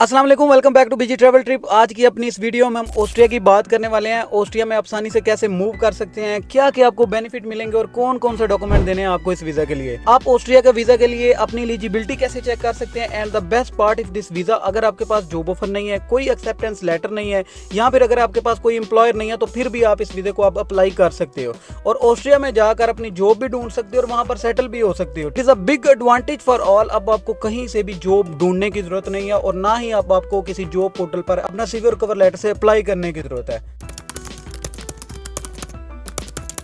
अस्सलाम वालेकुम, welcome back to BG travel trip. आज की अपनी इस वीडियो में हम ऑस्ट्रिया की बात करने वाले हैं। ऑस्ट्रिया में आसानी से कैसे मूव कर सकते हैं, क्या क्या आपको बेनिफिट मिलेंगे और कौन कौन से डॉक्यूमेंट देने हैं आपको इस वीजा के लिए। आप ऑस्ट्रिया का वीजा के लिए अपनी एलिजिबिलिटी कैसे चेक कर सकते हैं। And the best part if this visa, अगर आपके पास जॉब ऑफर नहीं है, कोई एक्सेप्टेंस लेटर नहीं है, या फिर अगर आपके पास कोई एम्प्लॉयर नहीं है, तो फिर भी आप इस वीजा को आप अप्लाई कर सकते हो और ऑस्ट्रिया में जाकर अपनी जॉब भी ढूंढ सकते हो और वहां पर सेटल भी हो सकते हो। It is a big advantage for all. अब आपको कहीं से भी जॉब ढूंढने की जरूरत नहीं है और ना ही आपको किसी जॉब पोर्टल पर अपना सीवी और कवर लेटर से अप्लाई करने की जरूरत है।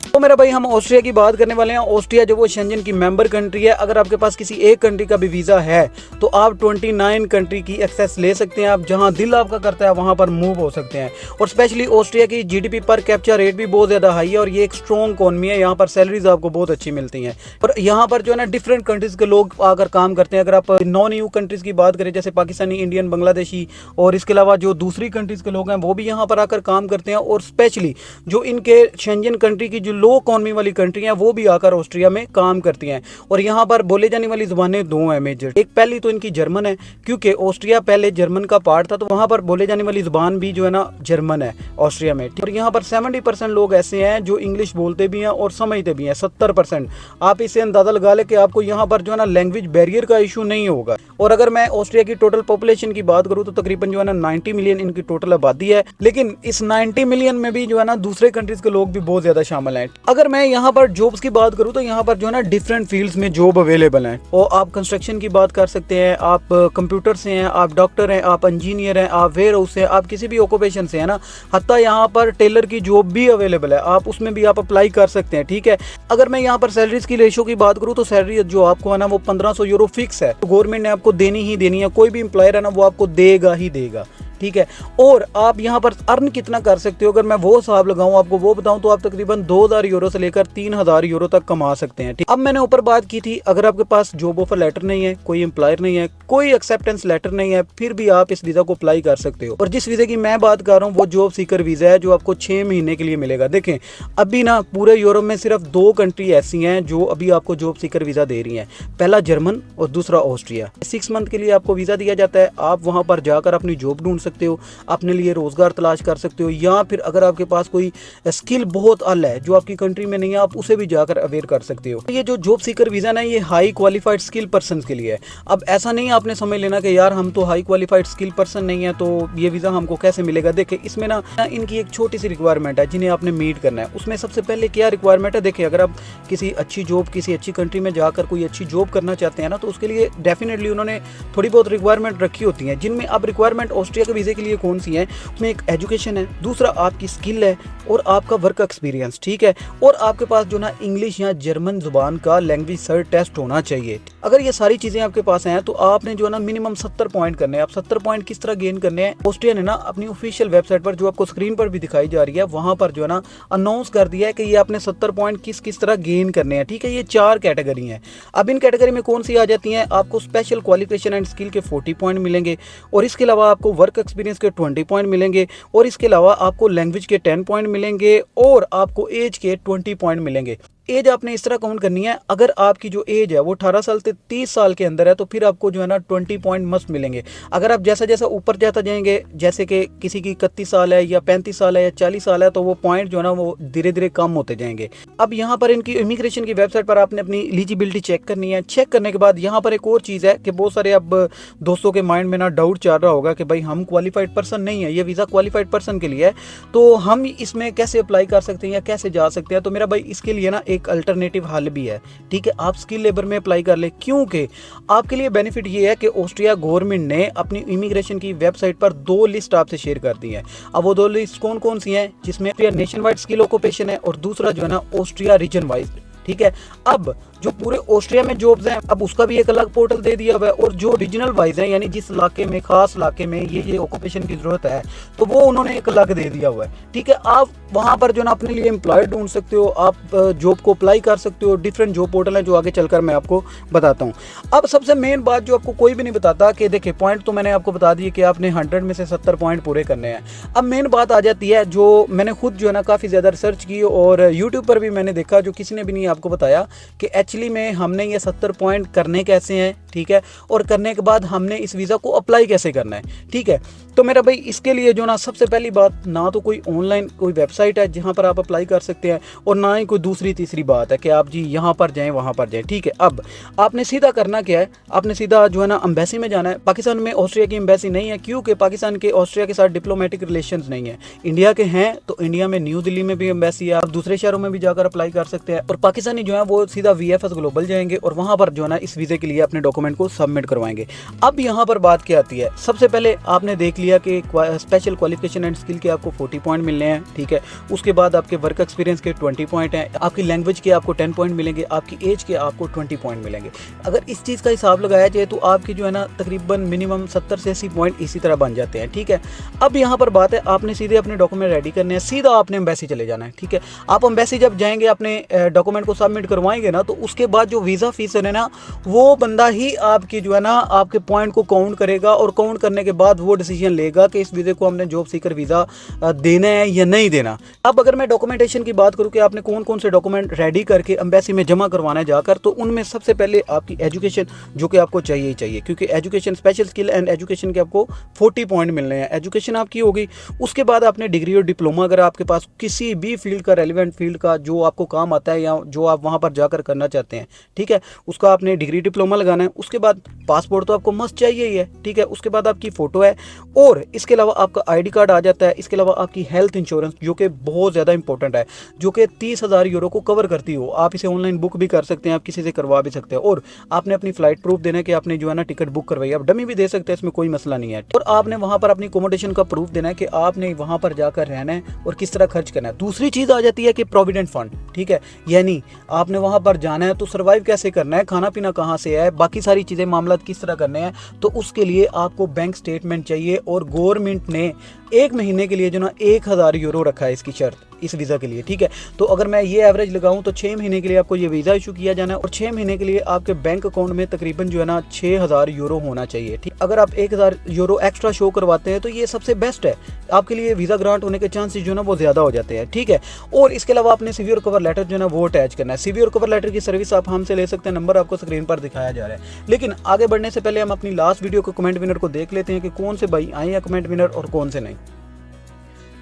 तो मेरा भाई, हम ऑस्ट्रिया की बात करने वाले हैं। ऑस्ट्रिया जो वो शेंजन की मेंबर कंट्री है। अगर आपके पास किसी एक कंट्री का भी वीजा है तो आप 29 कंट्री की एक्सेस ले सकते हैं। आप जहां दिल आपका करता है वहां पर मूव हो सकते हैं। और स्पेशली ऑस्ट्रिया की जीडीपी पर कैप्चा रेट भी बहुत ज्यादा हाई है और ये एक स्ट्रॉन्ग इकोनॉमी है। यहाँ पर सैलरीज आपको बहुत अच्छी मिलती हैं और यहाँ पर जो है ना डिफरेंट कंट्रीज के लोग आकर काम करते हैं। अगर आप नॉन ईयू कंट्रीज की बात करें, जैसे पाकिस्तानी, इंडियन, बांग्लादेशी और इसके अलावा जो दूसरी कंट्रीज के लोग हैं वो भी यहाँ पर आकर काम करते हैं। और स्पेशली जो इनके शेंजन कंट्री की जो लो इकोनॉमी वाली कंट्री हैं वो भी आकर ऑस्ट्रिया में काम करती हैं। और यहाँ पर बोले जाने वाली जुबानें दो हैं मेजर। एक पहली तो इनकी जर्मन है, क्योंकि ऑस्ट्रिया पहले जर्मन का पार्ट था, तो वहाँ पर बोले जाने वाली जुबान भी जो है ना जर्मन है ऑस्ट्रिया में। और यहाँ पर 70% लोग ऐसे हैं जो इंग्लिश बोलते भी हैं और समझते भी हैं। 70% आप इससे अंदाजा लगा ले कि आपको यहाँ पर जो है ना लैंग्वेज बैरियर का इशू नहीं होगा। और अगर मैं ऑस्ट्रिया की टोटल पॉपुलेशन की बात करूँ तो तकरीबन जो है ना 90 मिलियन इनकी टोटल आबादी है। लेकिन इस 90 मिलियन में भी जो है ना दूसरे कंट्रीज के लोग भी बहुत ज्यादा शामिल हैं। अगर मैं यहाँ पर जॉब्स की बात करूँ तो यहाँ पर जो है ना डिफरेंट फील्ड्स में जॉब अवेलेबल हैं। और आप कंस्ट्रक्शन की बात कर सकते हैं, आप कंप्यूटर से हैं, आप डॉक्टर हैं, आप इंजीनियर हैं, आप वेयर हाउस से, आप किसी भी ऑक्यूपेशन से है ना। हत्ता यहाँ पर टेलर की जॉब भी अवेलेबल है, आप उसमें भी आप अप्लाई कर सकते हैं। ठीक है, अगर मैं यहाँ पर सैलरीज की रेशो की बात करूँ तो सैलरी जो आपको है ना वो 1500 यूरो फिक्स है। तो गवर्नमेंट ने आपको देनी ही देनी है, कोई भी एम्प्लॉयर है ना वो आपको देगा ही देगा। ठीक है, और आप यहाँ पर अर्न कितना कर सकते हो, अगर मैं वो हिसाब लगाऊं, आपको वो बताऊं, तो आप तकरीबन 2000 यूरो से लेकर 3000 यूरो तक कमा सकते हैं। ठीक, अब मैंने ऊपर बात की थी, अगर आपके पास जॉब ऑफर लेटर नहीं है, कोई एम्प्लॉयर नहीं है, कोई एक्सेप्टेंस लेटर नहीं है, फिर भी आप इस वीजा को अप्लाई कर सकते हो। और जिस वीजा की मैं बात कर रहा हूँ वो जॉब सीकर वीजा है, जो आपको 6 महीने के लिए मिलेगा। देखें, अभी ना पूरे यूरोप में सिर्फ 2 कंट्री ऐसी हैं जो अभी आपको जॉब सीकर वीजा दे रही हैं। पहला जर्मन और दूसरा ऑस्ट्रिया। 6 मंथ के लिए आपको वीजा दिया जाता है। आप वहां पर जाकर अपनी जॉब ढूंढ सकते हो, अपने लिए रोजगार तलाश कर सकते हो, या फिर अगर आपके पास कोई स्किल बहुत आला है जो आपकी कंट्री में नहीं है, आप उसे भी जाकर अवेयर कर सकते हो। ये जो जॉब सीकर वीजा ना, ये हाई क्वालिफाइड स्किल पर्सन के लिए है। अब ऐसा नहीं आपने समझ लेना कि यार हम तो हाई क्वालिफाइड स्किल पर्सन नहीं है तो ये वीजा हमको कैसे मिलेगा। देखिए, इसमें ना इनकी एक छोटी सी रिक्वायरमेंट है जिन्हें आपने मीट करना है। उसमें सबसे पहले क्या रिक्वायरमेंट है, देखिए, अगर आप किसी अच्छी जॉब, किसी अच्छी कंट्री में जाकर कोई अच्छी जॉब करना चाहते हैं ना, तो उसके लिए डेफिनेटली उन्होंने थोड़ी बहुत रिक्वायरमेंट रखी होती हैं, जिनमें अब रिक्वायरमेंट ऑस्ट्रिया के वीजे के लिए कौन सी है, उसमें एक एजुकेशन है, दूसरा आपकी स्किल है और आपका वर्क एक्सपीरियंस। ठीक है, और आपके पास जो ना इंग्लिश या जर्मन जुबान का लैंग्वेज सर्ट टेस्ट होना चाहिए। अगर ये सारी चीजें आपके पास हैं तो आपने जो है ना मिनिमम 70 पॉइंट करने हैं। आप 70 पॉइंट किस तरह गेन करने हैं, ऑस्ट्रिया ने ना अपनी ऑफिशियल वेबसाइट पर, जो आपको स्क्रीन पर भी दिखाई जा रही है, वहां पर जो है ना अनाउंस कर दिया है कि ये आपने 70 पॉइंट किस किस तरह गेन करने हैं। ठीक है, ये 4 कैटेगरी हैं। अब इन कैटेगरी में कौन सी आ जाती हैं, आपको स्पेशल क्वालिफिकेशन एंड स्किल के 40 पॉइंट मिलेंगे, और इसके अलावा आपको वर्क एक्सपीरियंस के 20 पॉइंट मिलेंगे, और इसके अलावा आपको लैंग्वेज के 10 पॉइंट मिलेंगे, और आपको एज के 20 पॉइंट मिलेंगे। एज आपने इस तरह काउंट करनी है, अगर आपकी जो एज है वो 18 साल से 30 साल के अंदर है तो फिर आपको जो है ना 20 पॉइंट मस्ट मिलेंगे। अगर आप जैसा जैसा ऊपर जाता जाएंगे, जैसे कि किसी की 31 साल है या 35 साल है या 40 साल है, तो वो पॉइंट जो है ना वो धीरे धीरे कम होते जाएंगे। अब यहाँ पर इनकी इमिग्रेशन की वेबसाइट पर आपने अपनी एलिजिबिलिटी चेक करनी है। चेक करने के बाद यहाँ पर एक और चीज़ है कि बहुत सारे अब दोस्तों के माइंड में ना डाउट चल रहा होगा कि भाई हम क्वालिफाइड पर्सन नहीं है, ये वीज़ा क्वालिफाइड पर्सन के लिए है, तो हम इसमें कैसे अप्लाई कर सकते हैं या कैसे जा सकते हैं। तो मेरा भाई, इसके लिए ना एक अल्टरनेटिव हल भी है। ठीक है, आप स्किल लेबर में अप्लाई कर ले, क्योंकि आपके लिए बेनिफिट ये है कि ऑस्ट्रिया गवर्नमेंट ने अपनी इमिग्रेशन की वेबसाइट पर 2 लिस्ट आपसे शेयर कर दी है। अब वो 2 लिस्ट कौन कौन सी हैं, जिसमें नेशन वाइड स्किल ऑक्यूपेशन है और दूसरा जो है ना ऑस्ट्रिया रीजन वाइज। ठीक है, अब जो पूरे ऑस्ट्रिया में जॉब्स हैं, अब उसका भी एक अलग पोर्टल दे दिया हुआ है, और जो रीजनल वाइज है, यानी जिस इलाके में, खास इलाके में ये ऑक्यूपेशन की जरूरत है, तो वो उन्होंने एक अलग दे दिया हुआ है। ठीक है, आप वहां पर जो ना अपने लिए एम्प्लॉय ढूंढ सकते हो, आप जॉब को अप्लाई कर सकते हो। डिफरेंट जॉब पोर्टल है जो आगे चलकर मैं आपको बताता हूँ। अब सबसे मेन बात जो आपको कोई भी नहीं बताता, कि देखिए पॉइंट तो मैंने आपको बता दिए कि आपने 100 में से 70 पॉइंट पूरे करने हैं। अब मेन बात आ जाती है, जो मैंने खुद जो है ना काफ़ी ज़्यादा रिसर्च की और यूट्यूब पर भी मैंने देखा, जो किसी ने भी नहीं आपको बताया, कि एक्चुअली में हमने ये 70 पॉइंट करने कैसे हैं, ठीक है, और करने के बाद हमने इस वीज़ा को अप्लाई कैसे करना है, ठीक है। तो मेरा भाई इसके लिए जो ना सबसे पहली बात, ना तो कोई ऑनलाइन कोई वेबसाइट है जहाँ पर आप अप्लाई कर सकते हैं, और ना ही कोई दूसरी तीसरी बात है कि आप जी यहाँ पर जाएँ वहाँ पर जाएँ, ठीक है। अब आपने सीधा करना क्या है, आपने सीधा जो है ना एम्बेसी में जाना है। पाकिस्तान में ऑस्ट्रिया की एम्बेसी नहीं है, क्योंकि पाकिस्तान के ऑस्ट्रिया के साथ डिप्लोमेटिक रिलेशंस नहीं है। इंडिया के हैं तो इंडिया में न्यू दिल्ली में भी एम्बेसी है, आप दूसरे शहरों में भी जाकर अप्लाई कर सकते हैं। और पाकिस्तानी जो है वो सीधा VFS ग्लोबल जाएंगे और वहाँ पर जो है ना इस वीज़े के लिए अपने डॉक्यूमेंट को सबमिट करवाएंगे। अब यहाँ पर बात क्या आती है, सबसे पहले आपने देख लिया कि स्पेशल क्वालिफिकेशन एंड स्किल के आपको 40 पॉइंट मिलने हैं, ठीक है। उसके बाद आपके वर्क एक्सपीरियंस के 20 पॉइंट हैं, आपकी लैंग्वेज के आपको 10 पॉइंट मिलेंगे, आपकी एज के आपको 20 पॉइंट मिलेंगे। अगर इस चीज़ का हिसाब लगाया जाए तो आपकी जो है ना तकरीबन मिनिमम 70 से 80 पॉइंट इसी तरह बन जाते हैं, ठीक है। अब यहाँ पर बात है, आपने सीधे अपने डॉक्यूमेंट रेडी करने हैं, सीधा आपने एम्बेसी चले जाना है, ठीक है। आप एम्बेसी जब जाएंगे अपने डॉक्यूमेंट को सबमिट करवाएंगे ना, तो उसके बाद जो वीज़ा फीस है ना, वो बंदा ही आपकी जो है ना आपके पॉइंट को काउंट करेगा, और काउंट करने के बाद वो डिसीजन लेगा कि इस वीज़े को हमने जॉब सीकर वीज़ा देना है या नहीं देना। अब अगर मैं डॉक्यूमेंटेशन की बात करूँ कि आपने कौन कौन से डॉक्यूमेंट रेडी करके एम्बेसी में जमा करवाना है जाकर, तो उनमें सबसे पहले आपकी एजुकेशन जो कि आपको चाहिए ही चाहिए, क्योंकि education special skill and education के आपको 40 पॉइंट मिलने हैं, एजुकेशन आपकी होगी। उसके बाद आपने डिग्री और डिप्लोमा, अगर आपके पास किसी भी फील्ड का रेलिवेंट फील्ड का जो आपको काम आता है या जो आप वहाँ पर जाकर करना चाहते हैं, ठीक है, उसका आपने डिग्री डिप्लोमा लगाना है। उसके बाद पासपोर्ट तो आपको मस्ट चाहिए ही है, ठीक है। उसके बाद आपकी फ़ोटो है, और इसके अलावा आपका ID कार्ड आ जाता है। इसके अलावा आपकी हेल्थ इंश्योरेंस जो कि बहुत ज़्यादा इंपॉर्टेंट है, जो कि 30,000 यूरो को कवर करती हो। आप इसे ऑनलाइन बुक भी कर सकते हैं, आप किसी से करवा भी सकते हैं। और आपने अपनी फ़्लाइट प्रूफ देना है कि आपने जो है ना टिकट बुक करवाई, आप डमी भी दे सकते हैं, इसमें कोई मसला नहीं है। और आपने वहाँ पर अपनी अकोमोडेशन का प्रूफ देना है कि आपने वहाँ पर जाकर रहना है और किस तरह खर्च करना है। दूसरी चीज़ आ जाती है कि प्रोविडेंट फंड, ठीक है, यानी आपने वहाँ पर जाना है तो सर्वाइव कैसे करना है, खाना पीना कहाँ से है, बाकी सारी चीज़ें मामला किस तरह करने हैं, तो उसके लिए आपको बैंक स्टेटमेंट चाहिए। और गवर्नमेंट ने 1 महीने के लिए जो ना 1000 यूरो रखा है इसकी शर्त इस वीज़ा के लिए, ठीक है। तो अगर मैं ये एवरेज लगाऊं तो 6 महीने के लिए आपको ये वीज़ा इशू किया जाना है, और 6 महीने के लिए आपके बैंक अकाउंट में तकरीबन जो है ना 6000 यूरो होना चाहिए, ठीक। अगर आप 1000 यूरो एक्स्ट्रा शो करवाते हैं तो ये सबसे बेस्ट है, आपके लिए वीज़ा ग्रांट होने के चांसेस जो है ना वो ज़्यादा हो जाते हैं, ठीक है। और इसके अलावा आपने CV और कवर लेटर जो है ना वो अटैच करना है। CV और कवर लेटर की सर्विस आप हमसे ले सकते हैं, नंबर आपको स्क्रीन पर दिखाया जा रहा है। लेकिन आगे बढ़ने से पहले हम अपनी लास्ट वीडियो को कमेंट विनर को देख लेते हैं कि कौन से भाई आए हैं कमेंट विनर और कौन से नहीं।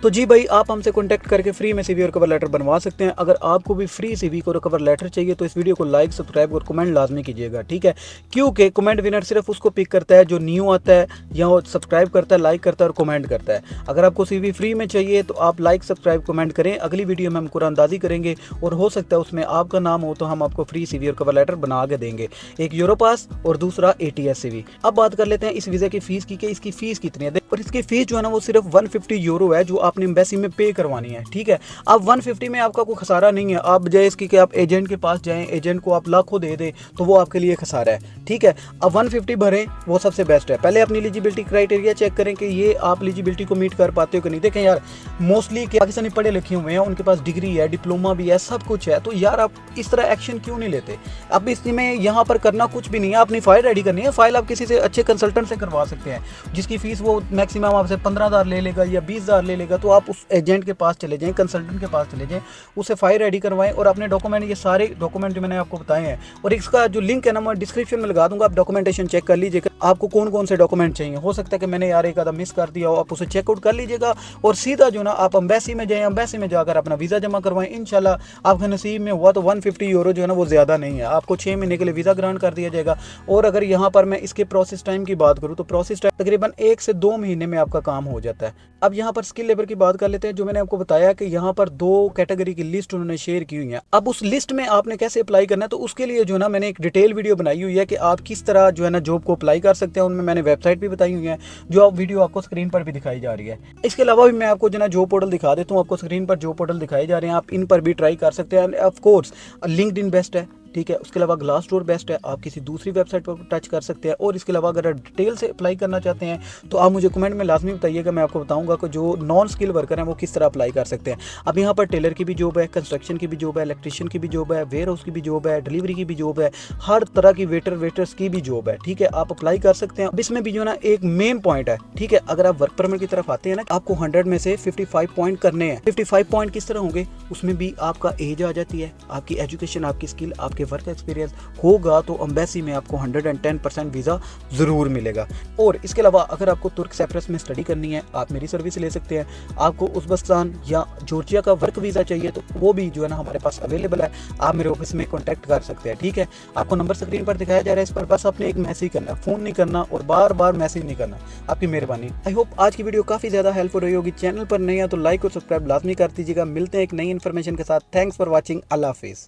तो जी भाई, आप हमसे कॉन्टैक्ट करके फ्री में CV और कवर लेटर बनवा सकते हैं। अगर आपको भी फ्री CV और कवर लेटर चाहिए तो इस वीडियो को लाइक, सब्सक्राइब और कमेंट लाजमी कीजिएगा, ठीक है। क्योंकि कमेंट विनर सिर्फ उसको पिक करता है जो न्यू आता है, या वो सब्सक्राइब करता है, लाइक करता है और कमेंट करता है। अगर आपको CV फ्री में चाहिए तो आप लाइक, सब्सक्राइब, कमेंट करें। अगली वीडियो में हम कुरानंदाजी करेंगे और हो सकता है उसमें आपका नाम हो तो हम आपको फ्री CV और कवर लेटर बना के देंगे, एक यूरो पास और दूसरा ATS CV। अब बात कर लेते हैं इस वीज़ा की फ़ीस की कि इसकी फ़ीस कितनी है। और इसकी फ़ीस जो है ना वो सिर्फ 150 यूरो है, जो आपने एम्बेसी में पे करवानी है, ठीक है। अब 150 में आपका कोई खसारा नहीं है। आप बजाय इसकी कि आप एजेंट के पास जाएं, एजेंट को आप लाखों दे दें, तो वो आपके लिए खसारा है, ठीक है। अब 150 भरें, वो सबसे बेस्ट है। पहले अपनी एलिजिबिलिटी क्राइटेरिया चेक करें कि ये आप एलिजिबिलिटी को मीट कर पाते हो कि नहीं। देखें यार, मोस्टली पाकिस्तानी पढ़े लिखे हुए हैं, उनके पास डिग्री है, डिप्लोमा भी है, सब कुछ है, तो यार आप इस तरह एक्शन क्यों नहीं लेते। अब इसमें यहाँ पर करना कुछ भी नहीं है, अपनी फाइल रेडी करनी है। फाइल आप किसी से अच्छे कंसल्टेंट से करवा सकते हैं, जिसकी फ़ीस वो मैक्सिमम आपसे 15,000 ले लेगा या 20,000 ले लेगा। तो आप उस एजेंट के पास चले जाएं, कंसल्टेंट के पास चले जाएं, उससे फाइल रेडी करवाएं और अपने डॉक्यूमेंट, ये सारे डॉक्यूमेंट जो मैंने आपको बताए हैं, और इसका जो लिंक है ना मैं डिस्क्रिप्शन में लगा दूंगा, आप डॉक्यूमेंटेशन चेक कर लीजिएगा आपको कौन कौन से डॉक्यूमेंट चाहिए। हो सकता है कि मैंने यार एक आधा मिस कर दिया हो, आप उसे चेकआउट कर लीजिएगा और सीधा जो ना आप एम्बेसी में जाएं, एम्बेसी में जाकर अपना वीज़ा जमा करवाएं। इंशाल्लाह आपके नसीब में हुआ तो 150 यूरो जो है ना वो ज़्यादा नहीं है, आपको 6 महीने के लिए वीज़ा ग्रांट कर दिया जाएगा। और अगर यहाँ पर मैं इसके प्रोसेस टाइम की बात करूँ तो प्रोसेस टाइम तकरीबन 1 से 2 महीने में आपका काम हो जाता है। अब यहाँ पर स्किल लेबर की बात कर लेते हैं। जो मैंने आपको बताया कि यहाँ पर 2 कैटेगरी की लिस्ट उन्होंने शेयर की हुई है। अब उस लिस्ट में आपने कैसे अप्लाई करना है, तो उसके लिए जो ना मैंने एक डिटेल वीडियो बनाई हुई है कि आप किस तरह जो है ना जॉब को अप्लाई कर सकते हैं। उनमें मैंने वेबसाइट भी बताई हुई है, जो आप वीडियो आपको स्क्रीन पर भी दिखाई जा रही है। इसके अलावा भी मैं आपको जो ना जॉब पोर्टल दिखा देता हूँ, आपको स्क्रीन पर जॉब पोर्टल दिखाई जा रहे हैं, आप इन पर भी ट्राई कर सकते हैं। ऑफ कोर्स लिंक्डइन बेस्ट है, ठीक है। उसके अलावा ग्लासडोर बेस्ट है, आप किसी दूसरी वेबसाइट पर टच कर सकते हैं। और इसके अलावा अगर डिटेल से अप्लाई करना चाहते हैं तो आप मुझे कमेंट में लाजमी बताइएगा, मैं आपको बताऊंगा कि जो नॉन स्किल वर्कर हैं वो किस तरह अप्लाई कर सकते हैं। अब यहाँ पर टेलर की भी जॉब है, कंस्ट्रक्शन की भी जॉब है, इलेक्ट्रिशियन की भी जॉब है, वेयर हाउस की भी जॉब है, डिलीवरी की भी जॉब है, हर तरह की वेटर्स की भी जॉब है, ठीक है। आप अप्लाई कर सकते हैं। अब इसमें भी जो ना एक मेन पॉइंट है, ठीक है, अगर आप वर्क परमिट की तरफ आते हैं ना, आपको 100 में से 55 पॉइंट करने हैं। 55 पॉइंट किस तरह होंगे, उसमें भी आपका एज आ जाती है, आपकी एजुकेशन, आपकी स्किल, आपके वर्क एक्सपीरियंस होगा तो एम्बेसी में आपको 110% वीज़ा ज़रूर मिलेगा। और इसके अलावा अगर आपको तुर्क साइप्रस में स्टडी करनी है आप मेरी सर्विस ले सकते हैं। आपको उज़्बेकिस्तान या जॉर्जिया का वर्क वीज़ा चाहिए तो वो भी जो है ना हमारे पास अवेलेबल है, आप मेरे ऑफिस में कॉन्टैक्ट कर सकते हैं। ठीक है, आपको नंबर स्क्रीन पर दिखाया जा रहा है, इस पर बस आपने एक मैसेज करना, फ़ोन नहीं करना और बार बार मैसेज नहीं करना। आपकी मेहरबानी। आई होप आज की वीडियो काफ़ी ज़्यादा हेल्पफुल रही होगी। चैनल पर नए हैं तो लाइक और सब्सक्राइब लाजमी कर दीजिएगा। मिलते हैं एक नई इन्फॉर्मेशन के साथ। Thanks for watching. अल्लाह हाफिज़।